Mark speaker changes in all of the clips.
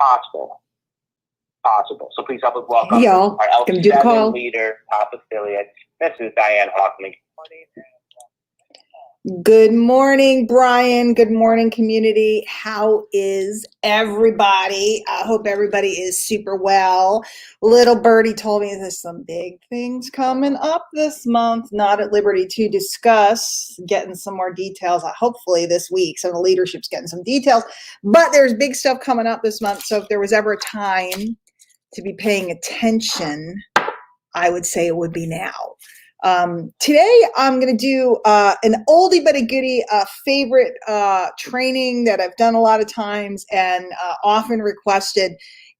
Speaker 1: possible. So please help us welcome
Speaker 2: hey, y'all.
Speaker 1: our
Speaker 2: Gonna do the call.
Speaker 1: leader, top affiliate, Mrs. Diane Hoffman.
Speaker 2: Good morning, Brian. Good morning, community. How is everybody? I hope everybody is super well. Little birdie told me there's some big things coming up this month, not at liberty to discuss, getting some more details, hopefully this week. So the leadership's getting some details, but there's big stuff coming up this month. So if there was ever a time to be paying attention, I would say it would be now. Today I'm going to do an oldie but a goodie favorite training that I've done a lot of times and often requested.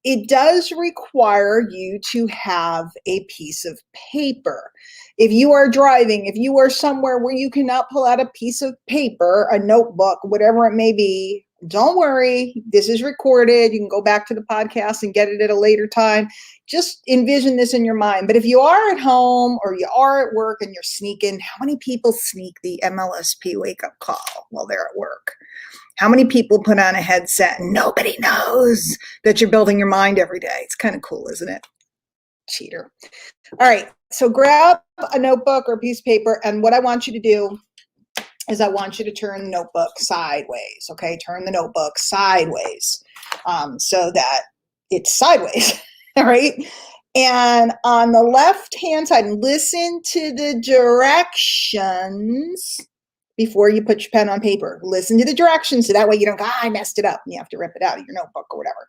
Speaker 2: It does require you to have a piece of paper. If you are driving, if you are somewhere where you cannot pull out a piece of paper, a notebook, whatever it may be, don't worry, this is recorded. You can go back to the podcast and get it at a later time. Just envision this in your mind. But if you are at home or you are at work and you're sneaking, how many people sneak the MLSP wake-up call while they're at work? How many people put on a headset and nobody knows that you're building your mind every day? It's kind of cool, isn't it? Cheater. All right, so grab a notebook or a piece of paper, and what I want you to do is I want you to turn the notebook sideways, okay? Turn the notebook sideways so that it's sideways, all right? And on the left-hand side, listen to the directions before you put your pen on paper. Listen to the directions so that way you don't go, I messed it up, and you have to rip it out of your notebook or whatever.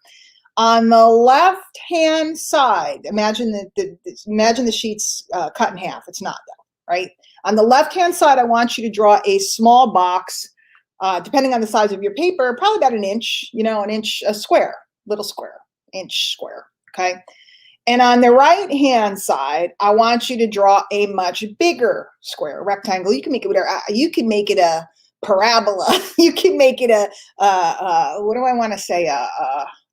Speaker 2: On the left-hand side, imagine the sheets cut in half. It's not though, right? On the left-hand side, I want you to draw a small box, depending on the size of your paper, probably about an inch, a square, little square, inch square, okay? And on the right-hand side, I want you to draw a much bigger square, rectangle. You can make it whatever. You can make it a parabola. You can make it a what do I want to say?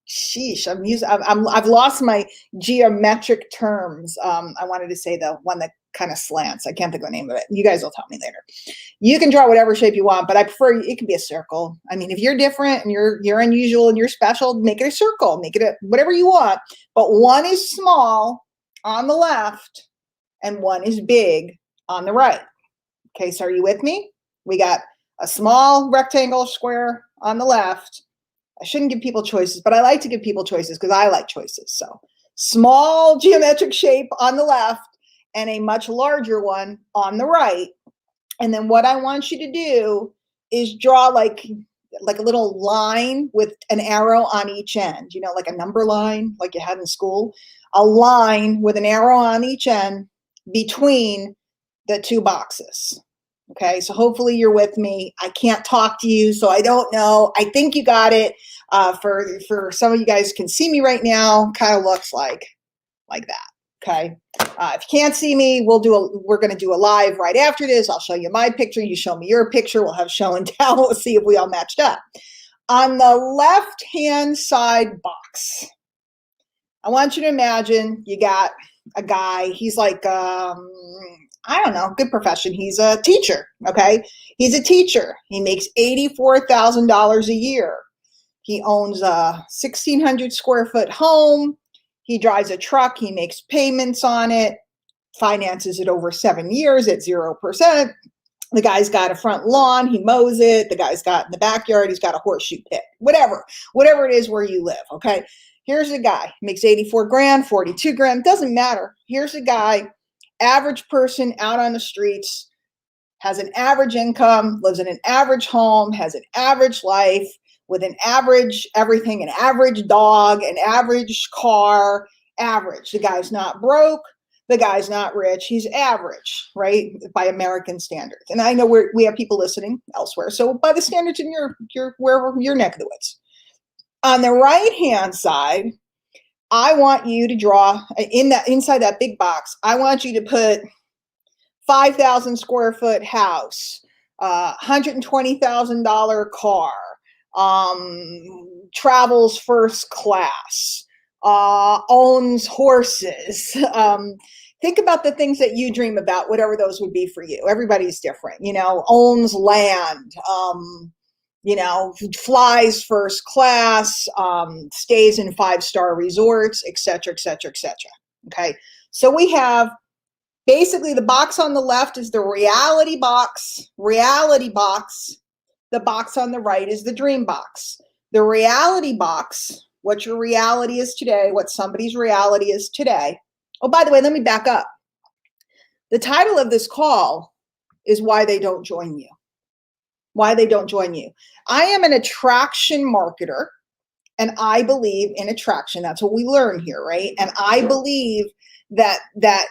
Speaker 2: Sheesh, I've lost my geometric terms. I wanted to say the one that kind of slants. I can't think of the name of it. You guys will tell me later. You can draw whatever shape you want, but I prefer it can be a circle. I mean, if you're different and you're unusual and you're special, make it a circle, make it whatever you want. But one is small on the left and one is big on the right. Okay, so are you with me? We got a small rectangle square on the left. I shouldn't give people choices, but I like to give people choices because I like choices. So small geometric shape on the left and a much larger one on the right. And then what I want you to do is draw like a little line with an arrow on each end, like a number line like you had in school, a line with an arrow on each end between the two boxes. Okay, so hopefully you're with me. I can't talk to you, so I don't know. I think you got it. For some of you guys can see me right now, kind of looks like that. Okay, if you can't see me, we're going to do a live right after this. I'll show you my picture. You show me your picture. We'll have show and tell. We'll see if we all matched up. On the left-hand side box, I want you to imagine you got a guy. He's like, I don't know, good profession. He's a teacher, okay? He's a teacher. He makes $84,000 a year. He owns a 1,600 square foot home. He drives a truck. He makes payments on it, finances it over 7 years at 0%. The guy's got a front lawn. He mows it. The guy's got in the backyard, he's got a horseshoe pit, whatever it is where you live, okay? Here's a guy, makes 84 grand, 42 grand, doesn't matter. Here's a guy, average person out on the streets, has an average income, lives in an average home, has an average life with an average everything, an average dog, an average car, average. The guy's not broke. The guy's not rich. He's average, right? By American standards. And I know we have people listening elsewhere. So by the standards in your wherever your neck of the woods. On the right-hand side, I want you to draw inside that big box. I want you to put 5,000 square foot house, $120,000 car, travels first class, owns horses. Think about the things that you dream about, whatever those would be for you. Everybody's different, owns land, flies first class, stays in 5-star resorts, et cetera, et cetera, et cetera. Okay. So we have basically the box on the left is the reality box. The box on the right is the dream box. The reality box, what your reality is today, what somebody's reality is today. Oh, by the way, let me back up. The title of this call is Why They Don't Join You. Why they don't join you. I am an attraction marketer, and I believe in attraction. That's what we learn here, right? And I believe that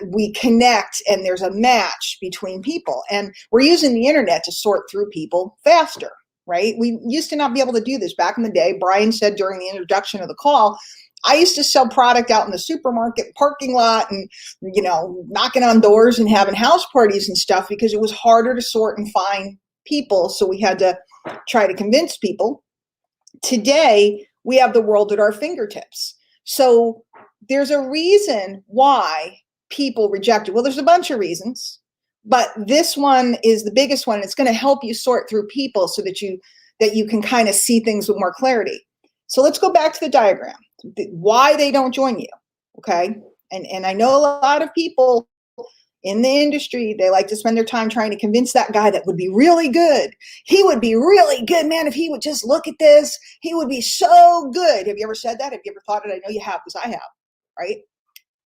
Speaker 2: we connect and there's a match between people. And we're using the internet to sort through people faster, right? We used to not be able to do this back in the day. Brian said during the introduction of the call, I used to sell product out in the supermarket parking lot and, knocking on doors and having house parties and stuff because it was harder to sort and find people. So we had to try to convince people. Today, we have the world at our fingertips. So there's a reason why people reject it. Well, there's a bunch of reasons, but this one is the biggest one. It's going to help you sort through people so that you can kind of see things with more clarity. So let's go back to the diagram. Why they don't join you, okay? And I know a lot of people in the industry, they like to spend their time trying to convince that guy that would be really good. He would be really good, man, if he would just look at this. He would be so good. Have you ever said that? Have you ever thought it? I know you have, because I have, right?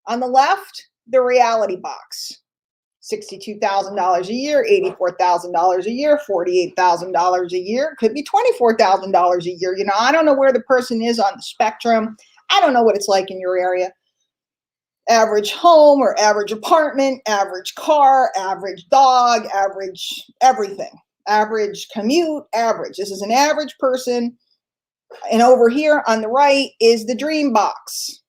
Speaker 2: On the left, the reality box. $62,000 a year, $84,000 a year, $48,000 a year. Could be $24,000 a year. I don't know where the person is on the spectrum. I don't know what it's like in your area. Average home or average apartment, average car, average dog, average everything, average commute, average. This is an average person. And over here on the right is the dream box.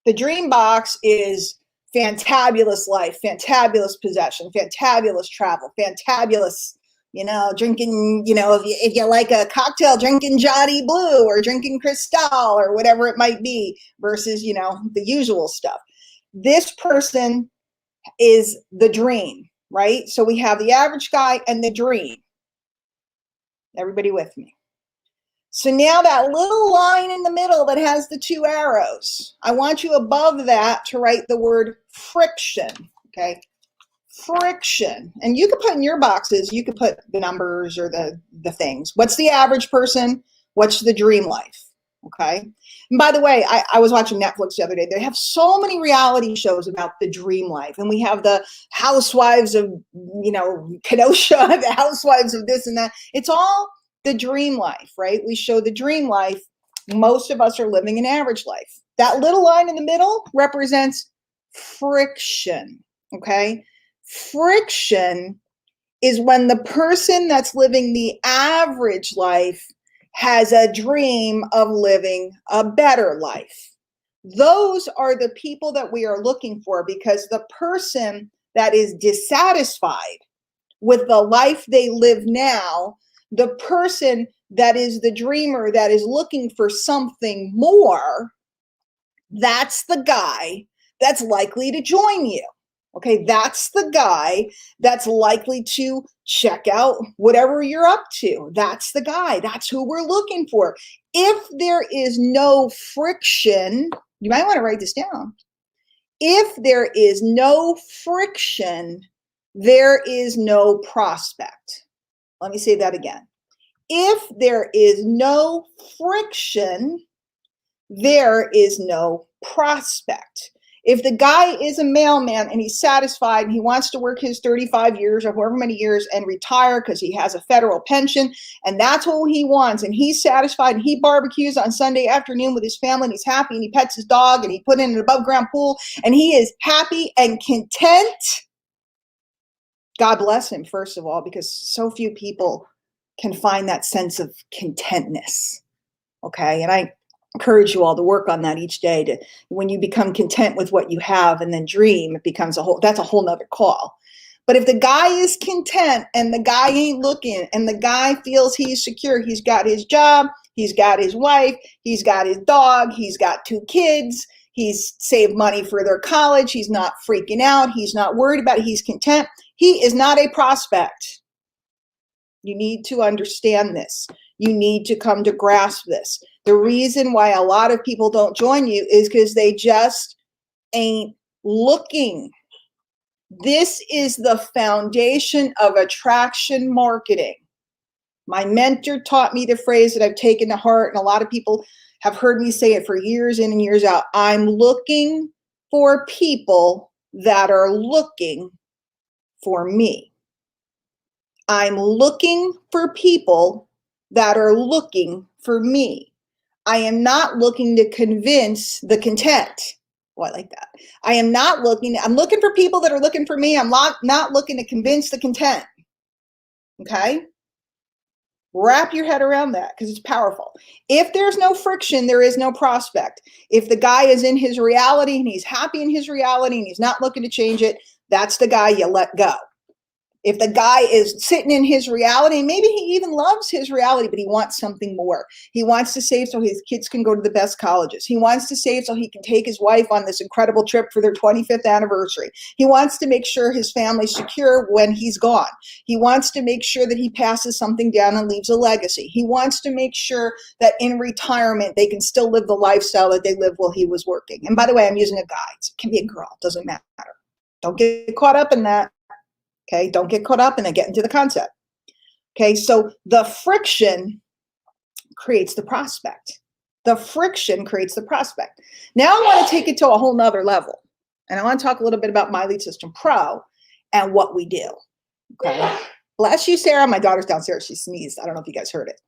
Speaker 2: The dream box is fantabulous life, fantabulous possession, fantabulous travel, fantabulous, drinking, if you like a cocktail, drinking Johnny Blue or drinking Cristal or whatever it might be versus, the usual stuff. This person is the dream, right? So we have the average guy and the dream. Everybody with me? So now that little line in the middle that has the two arrows, I want you above that to write the word friction, okay? Friction. And you could put in your boxes, you could put the numbers or the things. What's the average person? What's the dream life? Okay. And by the way, I was watching Netflix the other day. They have so many reality shows about the dream life. And we have the housewives of, Kenosha, the housewives of this and that. It's all the dream life, right? We show the dream life. Most of us are living an average life. That little line in the middle represents friction, okay? Friction is when the person that's living the average life has a dream of living a better life. Those are the people that we are looking for, because the person that is dissatisfied with the life they live now, the person that is the dreamer that is looking for something more, that's the guy that's likely to join you. Okay, that's the guy that's likely to check out whatever you're up to. That's the guy. That's who we're looking for. If there is no friction, you might want to write this down. If there is no friction, there is no prospect. Let me say that again. If there is no friction, there is no prospect. If the guy is a mailman and he's satisfied and he wants to work his 35 years or however many years and retire because he has a federal pension and that's what he wants, and he's satisfied and he barbecues on Sunday afternoon with his family and he's happy and he pets his dog and he put in an above ground pool and he is happy and content, God bless him, first of all, because so few people can find that sense of contentness. Okay. And I encourage you all to work on that each day. To when you become content with what you have and then dream, it becomes that's a whole nother call. But if the guy is content and the guy ain't looking and the guy feels he's secure, he's got his job, he's got his wife, he's got his dog, he's got 2 kids, he's saved money for their college, he's not freaking out, he's not worried about it, he's content, he is not a prospect. You need to understand this. You need to come to grasp this. The reason why a lot of people don't join you is because they just ain't looking. This is the foundation of attraction marketing. My mentor taught me the phrase that I've taken to heart, and a lot of people have heard me say it for years in and years out. I'm looking for people that are looking for me. I'm looking for people that are looking for me. I am not looking to convince the content. Oh, I like that. I'm looking for people that are looking for me. I'm not looking to convince the content. Okay? Wrap your head around that because it's powerful. If there's no friction, there is no prospect. If the guy is in his reality and he's happy in his reality and he's not looking to change it, that's the guy you let go. If the guy is sitting in his reality, maybe he even loves his reality, but he wants something more. He wants to save so his kids can go to the best colleges. He wants to save so he can take his wife on this incredible trip for their 25th anniversary. He wants to make sure his family's secure when he's gone. He wants to make sure that he passes something down and leaves a legacy. He wants to make sure that in retirement, they can still live the lifestyle that they lived while he was working. And by the way, I'm using a guy. It can be a girl. It doesn't matter. Don't get caught up in that. Okay, don't get caught up in it. Get into the concept. Okay, so the friction creates the prospect. The friction creates the prospect. Now I want to take it to a whole nother level. And I want to talk a little bit about My Lead System Pro and what we do. Okay, bless you, Sarah. My daughter's downstairs. She sneezed. I don't know if you guys heard it.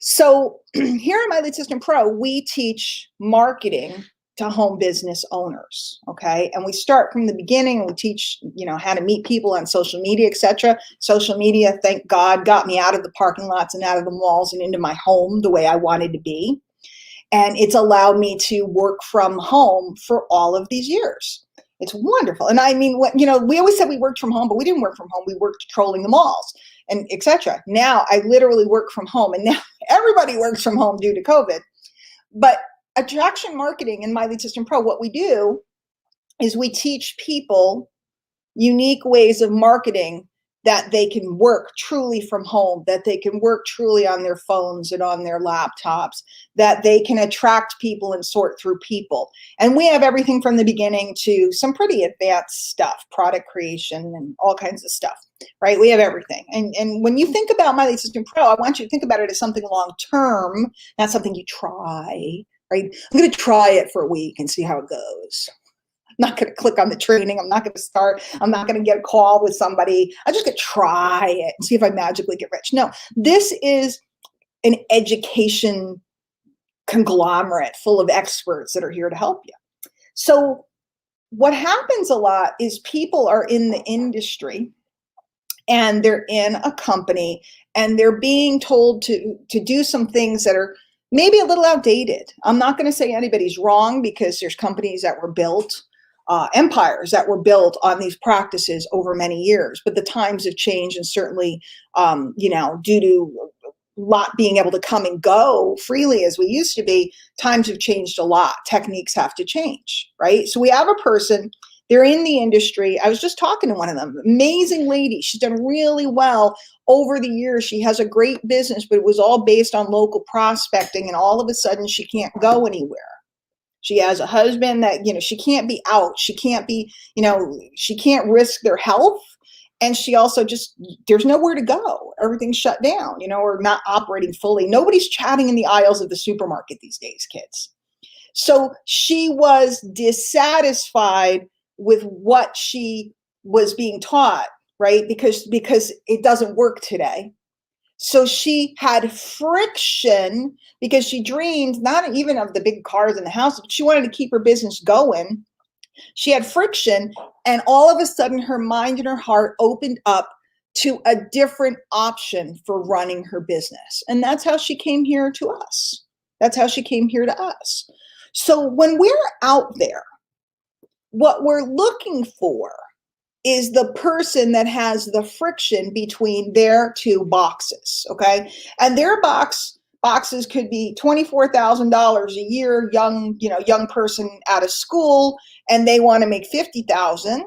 Speaker 2: So here at My Lead System Pro, we teach marketing to home business owners, okay? And we start from the beginning and we teach, how to meet people on social media, etc. Social media, thank God, got me out of the parking lots and out of the malls and into my home the way I wanted to be. And it's allowed me to work from home for all of these years. It's wonderful. And I mean, we always said we worked from home, but we didn't work from home. We worked trolling the malls and etc. Now I literally work from home, and now everybody works from home due to COVID. But attraction marketing in My Lead System Pro, what we do is we teach people unique ways of marketing that they can work truly from home, that they can work truly on their phones and on their laptops, that they can attract people and sort through people. And we have everything from the beginning to some pretty advanced stuff, product creation and all kinds of stuff, right? We have everything. And when you think about My Lead System Pro, I want you to think about it as something long-term, not something you try. Right? I'm going to try it for a week and see how it goes. I'm not going to click on the training. I'm not going to start. I'm not going to get a call with somebody. I'm just going to try it and see if I magically get rich. No, this is an education conglomerate full of experts that are here to help you. So what happens a lot is people are in the industry and they're in a company and they're being told to do some things that are maybe a little outdated. I'm not going to say anybody's wrong because there's companies that were built, empires that were built on these practices over many years, but the times have changed and certainly, due to not being able to come and go freely as we used to be, times have changed a lot. Techniques have to change, right? So we have a person, they're in the industry. I was just talking to one of them, amazing lady. She's done really well over the years. She has a great business, but it was all based on local prospecting. And all of a sudden she can't go anywhere. She has a husband that, she can't be out. She can't be, she can't risk their health. And she also there's nowhere to go. Everything's shut down, or not operating fully. Nobody's chatting in the aisles of the supermarket these days, kids. So she was dissatisfied with what she was being taught, right? Because it doesn't work today. So she had friction because she dreamed not even of the big cars in the house, but she wanted to keep her business going. She had friction, and all of a sudden her mind and her heart opened up to a different option for running her business. And that's how she came here to us. That's how she came here to us. So when we're out there, what we're looking for is the person that has the friction between their two boxes, okay? And their boxes could be $24,000 a year, young person out of school, and they want to make $50,000.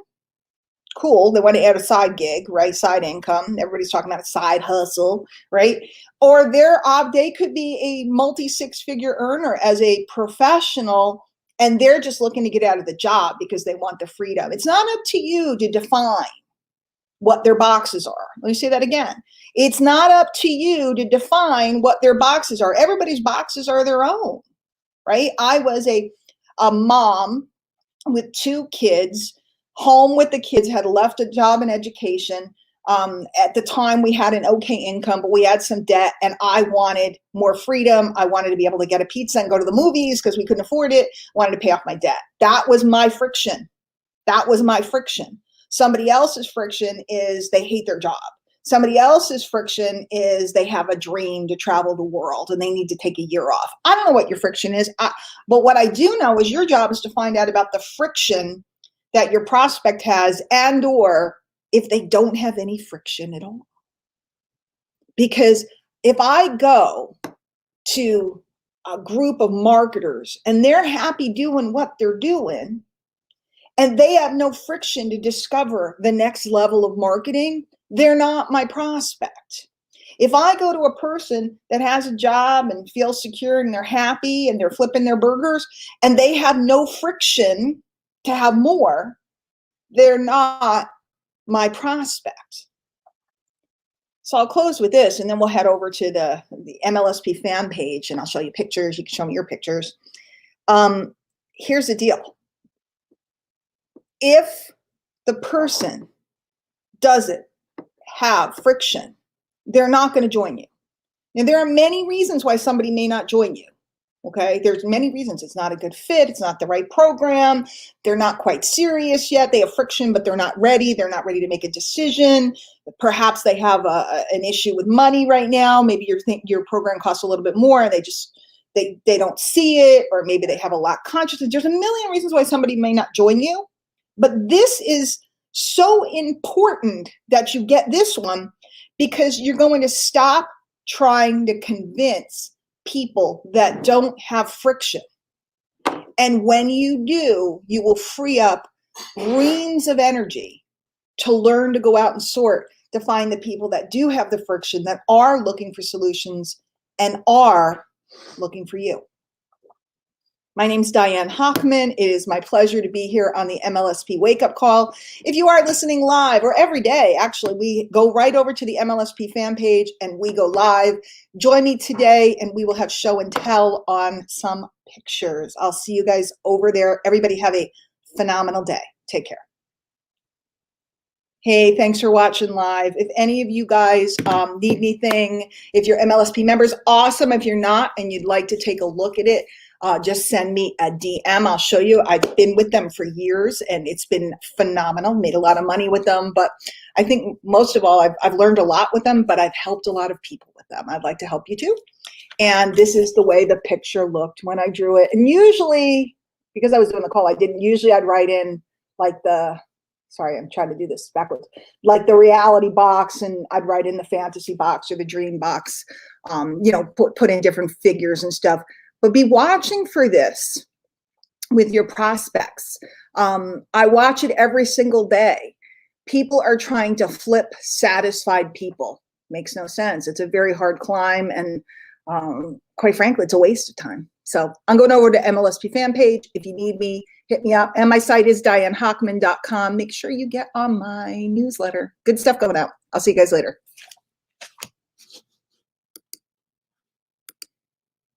Speaker 2: cool. They want to add a side gig, right? Side income. Everybody's talking about a side hustle, right? Or they could be a multi-six-figure earner as a professional, and they're just looking to get out of the job because they want the freedom. It's not up to you to define what their boxes are. Let me say that again. It's not up to you to define what their boxes are. Everybody's boxes are their own, right? I was a mom with 2 kids, home with the kids, had left a job in education. At the time we had an okay income, but we had some debt, and I wanted more freedom. I wanted to be able to get a pizza and go to the movies because we couldn't afford it. I wanted to pay off my debt. That was my friction. That was my friction. Somebody else's friction is they hate their job. Somebody else's friction is they have a dream to travel the world and they need to take a year off. I don't know what your friction is, but what I do know is your job is to find out about the friction that your prospect has, and or if they don't have any friction at all. Because if I go to a group of marketers and they're happy doing what they're doing, and they have no friction to discover the next level of marketing, they're not my prospect. If I go to a person that has a job and feels secure and they're happy and they're flipping their burgers and they have no friction to have more, they're not my prospect. So I'll close with this, and then we'll head over to the MLSP fan page, and I'll show you pictures. You can show me your pictures. Here's the deal. If the person doesn't have friction, they're not going to join you. Now, there are many reasons why somebody may not join you. Okay, there's many reasons. It's not a good fit. It's not the right program. They're not quite serious yet. They have friction, but they're not ready. They're not ready to make a decision. Perhaps they have an issue with money right now. Maybe your program costs a little bit more and they don't see it, or maybe they have a lack of consciousness. There's a million reasons why somebody may not join you. But this is so important that you get this one, because you're going to stop trying to convince people that don't have friction. And when you do, you will free up reams of energy to learn to go out and sort, to find the people that do have the friction, that are looking for solutions and are looking for you. My name is Diane Hochman. It is my pleasure to be here on the MLSP Wake Up Call. If you are listening live, or every day, actually, we go right over to the MLSP fan page and we go live. Join me today and we will have show and tell on some pictures. I'll see you guys over there. Everybody have a phenomenal day. Take care. Hey, thanks for watching live. If any of you guys need anything, if you're MLSP members, awesome. If you're not and you'd like to take a look at it, just send me a DM. I'll show you. I've been with them for years and it's been phenomenal. Made a lot of money with them, but I think most of all, I've learned a lot with them, but I've helped a lot of people with them. I'd like to help you too. And this is the way the picture looked when I drew it. And usually, because I was doing the call, I'd write in like sorry, I'm trying to do this backwards, like the reality box, and I'd write in the fantasy box or the dream box, put in different figures and stuff. But be watching for this with your prospects. I watch it every single day. People are trying to flip satisfied people. Makes no sense. It's a very hard climb, and quite frankly, it's a waste of time. So I'm going over to MLSP fan page. If you need me, hit me up. And my site is dianehochman.com. Make sure you get on my newsletter. Good stuff going out. I'll see you guys later.